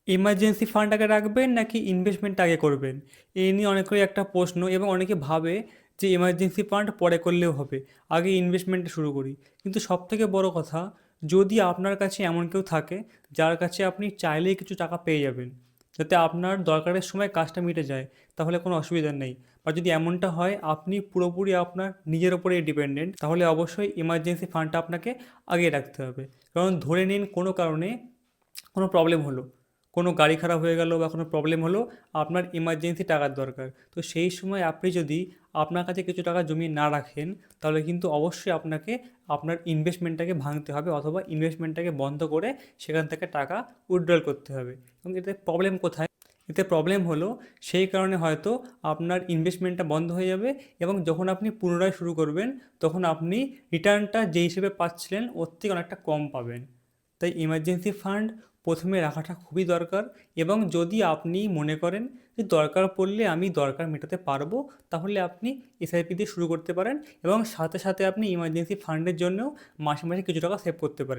Emergency fund আগে রাখবেন নাকি ইনভেস্টমেন্ট আগে করবেন? এই নিয়ে অনেকেরই একটা প্রশ্ন এবং অনেকে ভাবে যে ইমার্জেন্সি ফান্ড পরে করলেও হবে, আগে ইনভেস্টমেন্টটা শুরু করি। কিন্তু সবথেকে বড় কথা, যদি আপনার কাছে এমন কেউ থাকে যার কাছে আপনি চাইলেই কিছু টাকা পেয়ে যাবেন, যাতে আপনার দরকারের সময় কাজটা মিটে যায়, তাহলে কোনো অসুবিধা নেই। বা যদি এমনটা হয় আপনি পুরোপুরি আপনার নিজের ওপরে ডিপেন্ডেন্ট, তাহলে অবশ্যই ইমার্জেন্সি ফান্ডটা আপনাকে আগে রাখতে হবে। কারণ ধরে নিন কোনো কারণে কোনো প্রবলেম হলো, কোনো গাড়ি খারাপ হয়ে গেল বা কোনো প্রবলেম হলো, আপনার ইমার্জেন্সি টাকার দরকার। তো সেই সময় আপনি যদি আপনার কাছে কিছু টাকা জমিয়ে না রাখেন, তাহলে কিন্তু অবশ্যই আপনাকে আপনার ইনভেস্টমেন্টটাকে ভাঙতে হবে অথবা ইনভেস্টমেন্টটাকে বন্ধ করে সেখান থেকে টাকা উইথড্রল করতে হবে। এবং এতে প্রবলেম কোথায়? এতে প্রবলেম হলো সেই কারণে হয়তো আপনার ইনভেস্টমেন্টটা বন্ধ হয়ে যাবে এবং যখন আপনি পুনরায় শুরু করবেন, তখন আপনি রিটার্নটা যেই হিসেবে পাচ্ছিলেন ওর থেকে অনেকটা কম পাবেন। তাই ইমার্জেন্সি ফান্ড প্রথমে রাখাটা খুবই দরকার। এবং যদি আপনি মনে করেন যে দরকার পড়লে আমি দরকার মেটাতে পারবো, তাহলে আপনি এসআইপি দিয়ে শুরু করতে পারেন এবং সাথে সাথে আপনি ইমার্জেন্সি ফান্ডের জন্যও মাসে মাসে কিছু টাকা সেভ করতে পারেন।